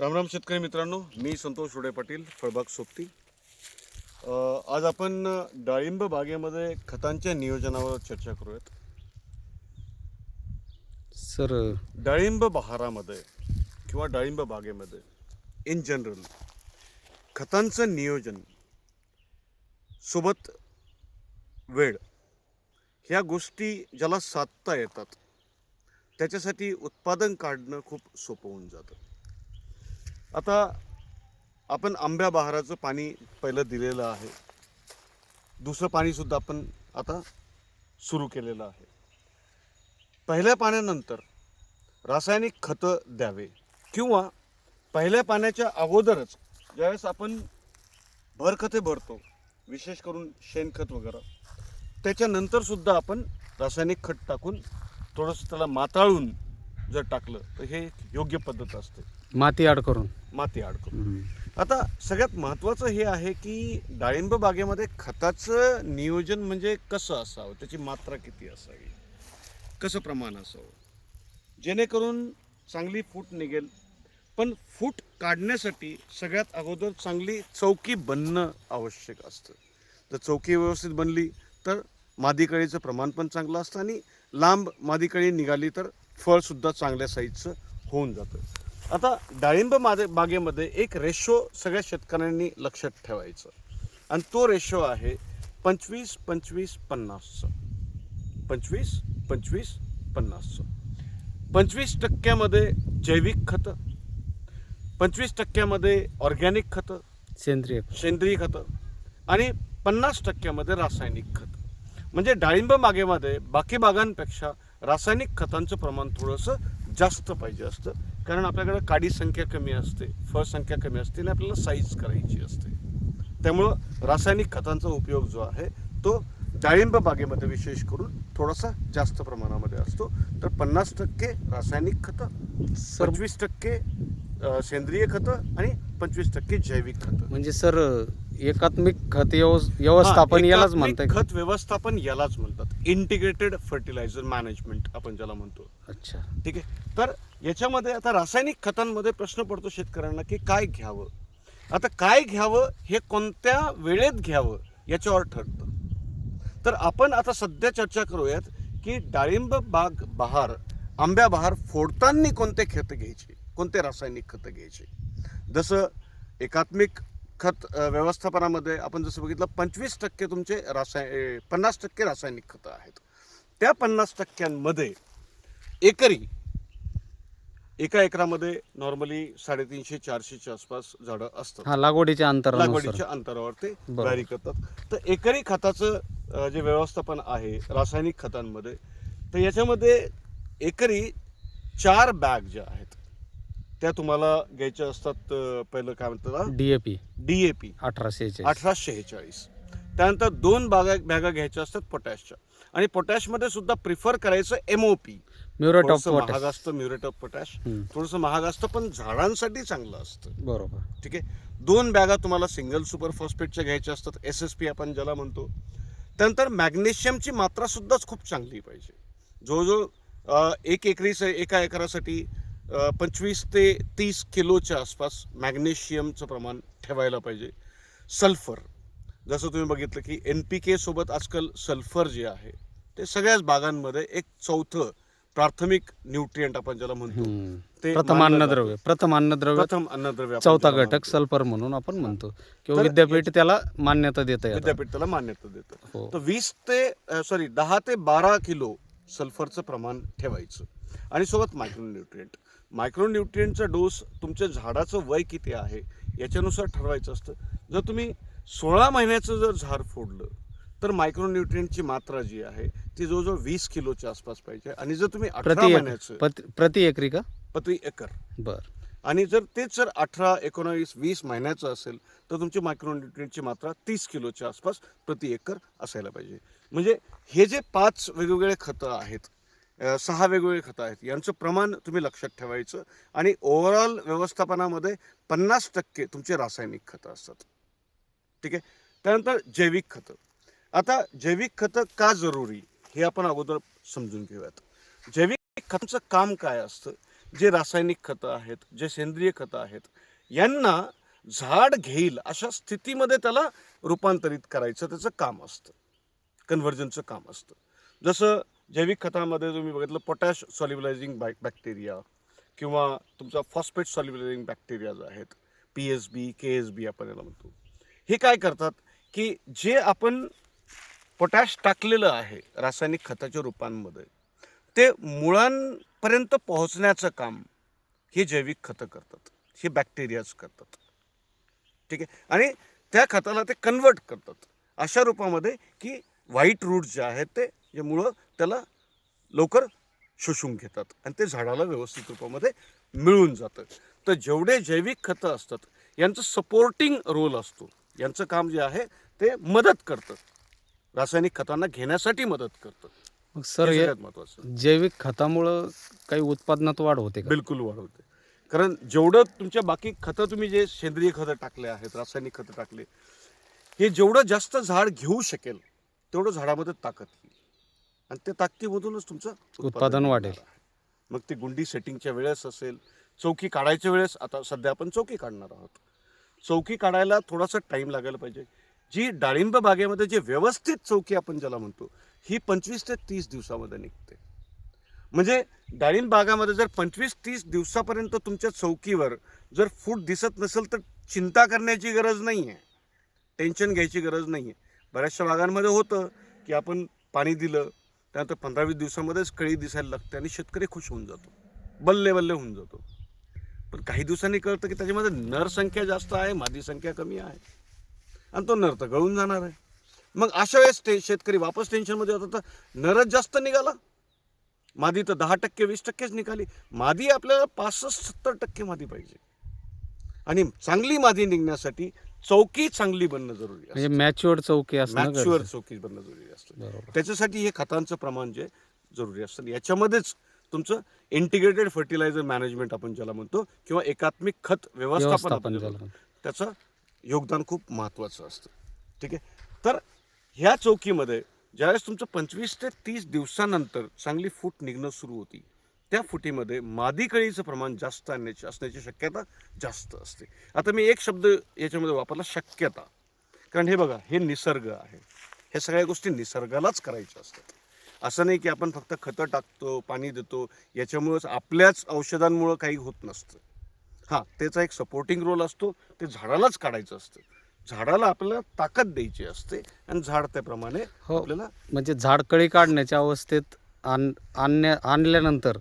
रामराम शेतकरी मित्रांनो, मी संतोष रोडे पाटील, फळबाग सोबती. आज आपण डाळिंब बागेमध्ये खतांच्या नियोजनावर चर्चा करूयात. सर डाळिंब बहारामध्ये किंवा डाळिंब बागेमध्ये इन जनरल खतांचं नियोजन सोबत वेळ ह्या गोष्टी ज्याला साधता येतात त्याच्यासाठी उत्पादन काढणं खूप सोपं होऊन जातं. आता आपण आंब्या बहाराचं पाणी पहिलं दिलेलं आहे, दुसरं पाणीसुद्धा आपण आता सुरू केलेलं आहे. पहिल्या पाण्यानंतर रासायनिक खतं द्यावे किंवा पहिल्या पाण्याच्या अगोदरच ज्यावेळेस आपण भरखते भरतो, विशेष करून शेणखत वगैरे, त्याच्यानंतरसुद्धा आपण रासायनिक खत टाकून थोडंसं त्याला माताळून जर टाकलं तर हे योग्य पद्धत असते, माती आड करून. माती आड करून. आता सगळ्यात महत्त्वाचं हे आहे की डाळिंब बागेमध्ये खताचं नियोजन म्हणजे कसं असावं, त्याची मात्रा किती असावी, कसं प्रमाण असावं, जेणेकरून चांगली फूट निघेल. पण फूट काढण्यासाठी सगळ्यात अगोदर चांगली चौकी बनणं आवश्यक असतं. जर चौकी व्यवस्थित बनली तर मादीकळीचं प्रमाण पण चांगलं असतं आणि लांब मादीकळी निघाली तर फळसुद्धा चांगल्या साईजचं होऊन जातं. आता डाळिंब बागेमध्ये एक रेशो सगळ्या शेतकऱ्यांनी लक्षात ठेवायचं, आणि तो रेशो आहे 25-25-50चा. 25-25-50चं. 25% जैविक खतं, 25% ऑर्गॅनिक खतं, सेंद्रिय खतं, आणि 50% रासायनिक खतं. म्हणजे डाळिंब बागेमध्ये बाकी बागांपेक्षा रासायनिक खतांचं प्रमाण थोडंसं जास्त पाहिजे असतं, कारण आपल्याकडे काडी संख्या कमी असते, फळ संख्या कमी असते आणि आपल्याला साईज करायची असते. त्यामुळं रासायनिक खतांचा उपयोग जो आहे तो डाळिंब बागेमध्ये विशेष करून थोडासा जास्त प्रमाणामध्ये असतो. तर 50% रासायनिक खतं, 25% सेंद्रिय खतं आणि 25% जैविक खतं. म्हणजे सर एकात्मिक खत व्यवस्थापन यालाच म्हणतात. खत व्यवस्थापन यालाच म्हणतात, इंटिग्रेटेड फर्टिलायझर मॅनेजमेंट आपण ज्याला म्हणतो. अच्छा, ठीक आहे. तर याच्यामध्ये आता रासायनिक खतांमध्ये प्रश्न पडतो शेतकऱ्यांना की काय घ्यावं. आता काय घ्यावं हे कोणत्या वेळेत घ्यावं याच्यावर ठरतं. तर आपण आता सध्या चर्चा करूयात की डाळिंब बहार, आंब्या बहार फोडताना कोणते खतं घ्यायचे, कोणते रासायनिक खतं घ्यायचे. जसं एकात्मिक खत व्यवस्थापनामध्ये आपण जसं बघितलं 25% तुमचे 50% रासायनिक खतं आहेत. त्या 50%मध्ये एकरी एका एकरामध्ये नॉर्मली 350-400च्या आसपास झाडं असतात. लागवडीच्या अंतरावर ते व्हॅरी करतात. तर एकरी खताचं जे व्यवस्थापन आहे रासायनिक खतांमध्ये, तर याच्यामध्ये एकरी 4 बॅग ज्या आहेत त्या तुम्हाला घ्यायच्या असतात. पहिलं काय म्हणतात, DAP 1846. त्यानंतर 2 बॅगा घ्यायच्या असतात पोटॅशच्या, आणि पोटॅशमध्ये सुद्धा प्रिफर करायचं MOP. म्युरेट महाग असतं म्युरेट ऑफ पोटॅश, थोडंसं महाग असतं पण झाडांसाठी चांगलं असतं. बरोबर. ठीक आहे. 2 बॅगा तुम्हाला सिंगल सुपर फॉस्फेटच्या घ्यायच्या असतात, SSP आपण ज्याला म्हणतो. त्यानंतर मॅग्नेशियमची मात्रा सुद्धाच खूप चांगली पाहिजे. जवळजवळ एका एकरासाठी 25 ते 30 किलोच्या आसपास मॅग्नेशियमचं प्रमाण ठेवायला पाहिजे. सल्फर, जसं तुम्ही बघितलं की NPK सोबत आजकाल सल्फर जे आहे ते सगळ्याच बागांमध्ये एक चौथं प्राथमिक न्यूट्रिएंट आपण ज्याला म्हणतो, ते प्रथम अन्नद्रव्य चौथा घटक सल्फर म्हणून आपण म्हणतो, किंवा विद्यापीठ त्याला मान्यता देतं. हो. तर 10 ते 12 किलो सल्फरचं प्रमाण ठेवायचं, आणि सोबत मायक्रोन्यूट्रिएंटचा डोस तुमच्या झाडाचं वय किती आहे याच्यानुसार ठरवायचं असतं. जर तुम्ही 16 महिन्याचं जर झाड फोडलं तर मायक्रोन्यूट्रिएंटची मात्रा जी आहे ती जवळजवळ 20 किलोच्या आसपास पाहिजे. आणि जर तुम्ही 18 महिन्याचं प्रति एकरी का प्रति एकर, बर, आणि जर तेच 18, 19, 20 महिन्याचं असेल तर तुमची मायक्रोन्यूट्रिएंटची मात्रा 30 किलोच्या आसपास प्रति एकर असायला पाहिजे. म्हणजे हे जे 5 वेगवेगळे खतं आहेत, 6 वेगवेगळे खतं आहेत, यांचं प्रमाण तुम्ही लक्षात ठेवायचं. आणि ओव्हरऑल व्यवस्थापनामध्ये 50% तुमचे रासायनिक खतं असतात. ठीक आहे. त्यानंतर जैविक खतं. आता जैविक खतं का जरुरी हे आपण अगोदर समजून घेऊयात. जैविक खतांचं काम काय असतं. जे रासायनिक खतं आहेत, जे सेंद्रिय खतं आहेत, यांना झाड घेईल अशा स्थितीमध्ये त्याला रूपांतरित करायचं त्याचं काम असतं, कन्व्हर्जनचं काम असतं. जसं जैविक खतामध्ये तुम्ही बघितलं पोटॅश सॉल्युबलायझिंग बॅक्टेरिया किंवा तुमचा फॉस्फेट सॉल्युबलायझिंग बॅक्टेरिया जे आहेत, PSB KSB आपण याला म्हणतो, हे काय करतात की जे आपण पोटॅश टाकलेलं आहे रासायनिक खताच्या रूपांमध्ये, ते मुळांपर्यंत पोहोचण्याचं काम हे जैविक खतं करतात, हे बॅक्टेरियाज करतात. ठीक आहे. आणि त्या खताला ते कन्वर्ट करतात अशा रूपामध्ये की व्हाईट रूट जे आहेत ते जे मुळं त्याला लवकर शोषून घेतात आणि ते झाडाला व्यवस्थित रूपामध्ये मिळून जातं. तर जेवढे जैविक खतं असतात यांचं सपोर्टिंग रोल असतो, यांचं काम जे आहे ते मदत करतं, रासायनिक खतांना घेण्यासाठी मदत करतं. मग सर हे हे सगळ्यात महत्त्वाचं. जैविक खतामुळं काही उत्पादनात वाढ होते का? बिलकुल वाढवते. कारण जेवढं तुमच्या बाकी खतं तुम्ही जे सेंद्रिय खतं टाकले आहेत, रासायनिक खतं टाकले, हे जेवढं जास्त झाड घेऊ शकेल तेवढं झाडामध्ये ताकद येईल आणि त्या ताकदीमधूनच तुमचं उत्पादन वाढेल. होणार आहे. मग ते गुंडी सेटिंगच्या वेळेस असेल, चौकी काढायच्या वेळेस, आता सध्या आपण चौकी काढणार आहोत, चौकी काढायला थोडासा टाईम लागायला पाहिजे. जी डाळिंब बागेमध्ये जे व्यवस्थित चौकी आपण ज्याला म्हणतो, ही 25 ते 30 दिवसामध्ये निघते. म्हणजे डाळिंब बागामध्ये जर 25-30 दिवसापर्यंत तुमच्या चौकीवर जर फूट दिसत नसेल तर चिंता करण्याची गरज नाही आहे, टेन्शन घ्यायची गरज नाही आहे. बऱ्याचशा बागांमध्ये होतं की आपण पाणी दिलं त्यानंतर 15-20 दिवसामध्येच कळी दिसायला लागते आणि शेतकरी खुश होऊन जातो, बल्ले बल्ले होऊन जातो. पण काही दिवसांनी कळतं की त्याच्यामध्ये नर संख्या जास्त आहे, मादी संख्या कमी आहे आणि तो नर तर गळून जाणार आहे. मग अशा वेळेस शेतकरी वापस टेन्शनमध्ये होता, तर नरच जास्त निघाला, मादी तर 10% 20%च निघाली. मादी आपल्याला 65-70% मादी पाहिजे आणि चांगली मादी निघण्यासाठी चौकी चांगली बनणं जरुरी म्हणजे असतं, मॅच्युअर्ड चौकी असणं मॅच्युअर गरजेचं. चौकी बनणं जरुरी असतं. बरोबर. त्याच्यासाठी हे खतांचं प्रमाण जे जरुरी असतं, याच्यामध्येच तुमचं इंटिग्रेटेड फर्टिलायझर मॅनेजमेंट आपण ज्याला म्हणतो किंवा एकात्मिक खत व्यवस्थापन आपण व्यवस्थापन ज्याला झालं. म्हणतो, त्याचं योगदान खूप महत्त्वाचं असतं. ठीक आहे. तर ह्या चौकीमध्ये ज्यावेळेस तुमचं 25 ते 30 दिवसानंतर चांगली फूट निघणं सुरू होती, त्या फुटीमध्ये मादी कळीचं प्रमाण जास्त असण्याची शक्यता जास्त असते. आता मी एक शब्द याच्यामध्ये वापरला, शक्यता. कारण हे बघा, हे निसर्ग आहे, हे सगळ्या गोष्टी निसर्गालाच करायच्या असतात. असं नाही की आपण फक्त खतं टाकतो, पाणी देतो, याच्यामुळंच आपल्याच औषधांमुळं काही होत नसतं. हां, त्याचा एक सपोर्टिंग रोल असतो, ते झाडालाच काढायचं असतं, झाडाला आपल्याला ताकद द्यायची असते आणि झाड त्याप्रमाणे हो. आपल्याला म्हणजे झाड कळी काढण्याच्या अवस्थेत आणल्यानंतर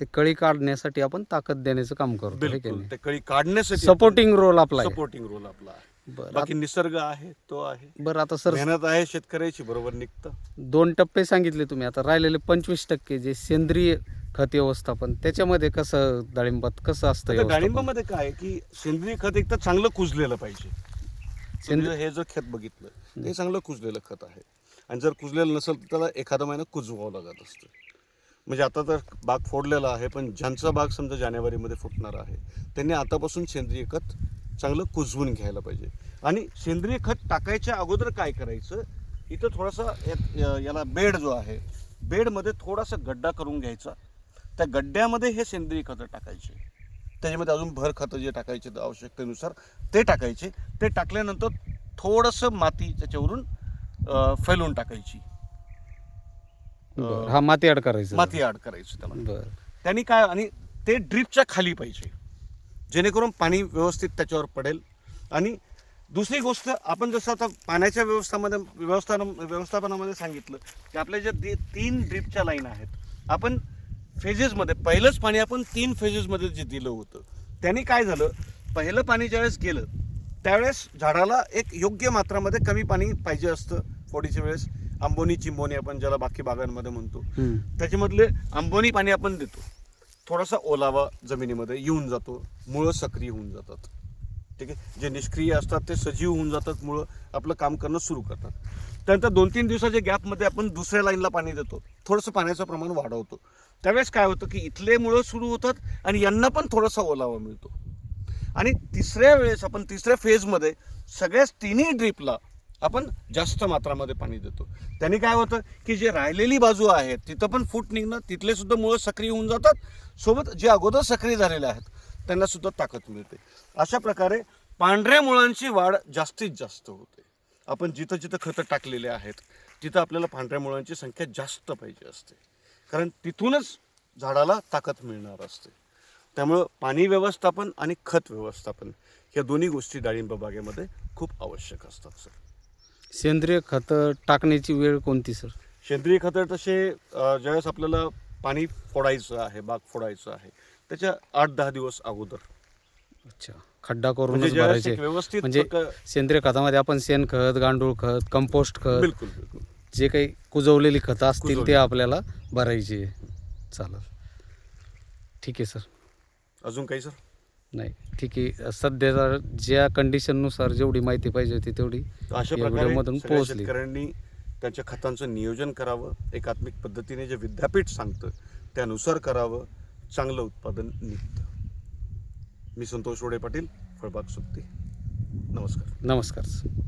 ते कळी काढण्यासाठी आपण ताकद देण्याचं काम करतो, हे की बिलकुल नाही? ते कळी काढण्यासाठी सपोर्टिंग रोल आपला आहे. सपोर्टिंग रोल आपला आहे. बरं बाकी निसर्ग आहे, तो आहे, बरं आता सर मेहनत आहे शेतकऱ्याची, बरोबर निघतं. 2 टप्पे सांगितले तुम्ही. आता राहिलेले 25% जे सेंद्रिय खत व्यवस्थापन, त्याच्यामध्ये कसं डाळिंबात कसं असतं आता व्यवस्थापन? डाळिंबामध्ये काय आहे की सेंद्रिय खत एक तर चांगलं कुजलेलं पाहिजे. सेंद्रिय- हे जर खत बघितलं ते चांगलं कुजलेलं खत आहे आणि जर कुजलेलं नसेल तर त्याला एखादा महिना कुजवावं लागत असतं. म्हणजे आता तर बाग फोडलेला आहे, पण ज्यांचा बाग समजा जानेवारीमध्ये फुटणार आहे त्यांनी आतापासून सेंद्रिय खत चांगलं कुजवून घ्यायला पाहिजे. आणि सेंद्रिय खत टाकायच्या अगोदर काय करायचं, इथं थोडासा याला बेड जो आहे, बेडमध्ये थोडासा गड्डा करून घ्यायचा, त्या गड्ड्यामध्ये हे सेंद्रिय खतं टाकायचे, त्याच्यामध्ये अजून भर खतं जे टाकायचे आवश्यकतेनुसार ते टाकायचे. ते टाकल्यानंतर थोडंसं माती त्याच्यावरून फैलून टाकायची, बरं. हा माती ॲड करायचं. माती ॲड करायची त्याला. बरं त्यांनी काय, आणि ते ड्रीपच्या खाली पाहिजे जेणेकरून पाणी व्यवस्थित त्याच्यावर पडेल. आणि दुसरी गोष्ट, आपण जसं आता पाण्याच्या व्यवस्थापनामध्ये सांगितलं की आपल्या ज्या 3 ड्रीपच्या लाईन आहेत, आपण फेजेसमध्ये पहिलंच पाणी आपण 3 फेजेसमध्ये जे दिलं होतं, त्यांनी काय झालं, पहिलं पाणी ज्यावेळेस गेलं त्यावेळेस झाडाला एक योग्य मात्रामध्ये कमी पाणी पाहिजे असतं. फोडीच्या वेळेस आंबोनी चिंबोनी आपण ज्याला बाकी बागांमध्ये म्हणतो, त्याच्यामधले आंबोनी पाणी आपण देतो, थोडासा ओलावा जमिनीमध्ये येऊन जातो, मुळं सक्रिय होऊन जातात. ठीक आहे. जे निष्क्रिय असतात ते सजीव होऊन जातात, मुळं आपलं काम करणं सुरू करतात. त्यानंतर 2-3 दिवसाच्या गॅपमध्ये आपण दुसऱ्या लाईनला पाणी देतो, थोडंसं पाण्याचं प्रमाण वाढवतो. त्यावेळेस काय होतं की इथले मुळं सुरू होतात आणि यांना पण थोडासा ओलावा मिळतो. आणि तिसऱ्या वेळेस आपण तिसऱ्या फेजमध्ये सगळ्याच 3ही ड्रीपला आपण जास्त मात्रामध्ये पाणी देतो. त्याने काय होतं की जे राहिलेली बाजू आहे तिथं पण फूट निघणं, तिथले सुद्धा मुळं सक्रिय होऊन जातात, सोबत जे अगोदर सक्रिय झालेले आहेत त्यांना सुद्धा ताकद मिळते. अशा प्रकारे पांढऱ्या मुळांची वाढ जास्तीत जास्त होते. आपण जिथं जिथं खतं टाकलेले आहेत तिथं आपल्याला पांढऱ्या मुळांची संख्या जास्त पाहिजे असते, कारण तिथूनच झाडाला ताकद मिळणार असते. त्यामुळं पाणी व्यवस्थापन आणि खत व्यवस्थापन या दोन्ही गोष्टी डाळिंब बागेमध्ये खूप आवश्यक असतात सर. सेंद्रिय खतं टाकण्याची वेळ कोणती सर? सेंद्रिय खतं तसे ज्यावेळेस आपल्याला पाणी फोडायचं आहे, बाग फोडायचं आहे, त्याच्या 8-10 दिवस अगोदर. अच्छा, खड्डा म्हणजे करूनच ज्यावेळेस भरायचे. एक व्यवस्थित म्हणजे सेंद्रिय खतामध्ये आपण शेणखत, गांडूळ खत, कंपोस्ट खत, बिलकुल बिलकुल जे काही कुजवलेली खतं असतील ते कुजवलेली. आपल्याला भरायची. चालेल, ठीक आहे सर. अजून काही सर? नाही, ठीक आहे. सध्याचा ज्या कंडिशननुसार जेवढी माहिती पाहिजे होती तेवढी तर अशा या प्रकारे व्हिडिओमधून सगळ्या पोहोचली. शेतकऱ्यांनी त्यांच्या खतांचं नियोजन करावं, एकात्मिक पद्धतीने जे विद्यापीठ सांगतं त्यानुसार करावं, चांगलं उत्पादन निघतं. मी संतोष रोडे पाटील, फळबाग सुट्टी. नमस्कार. नमस्कार सर.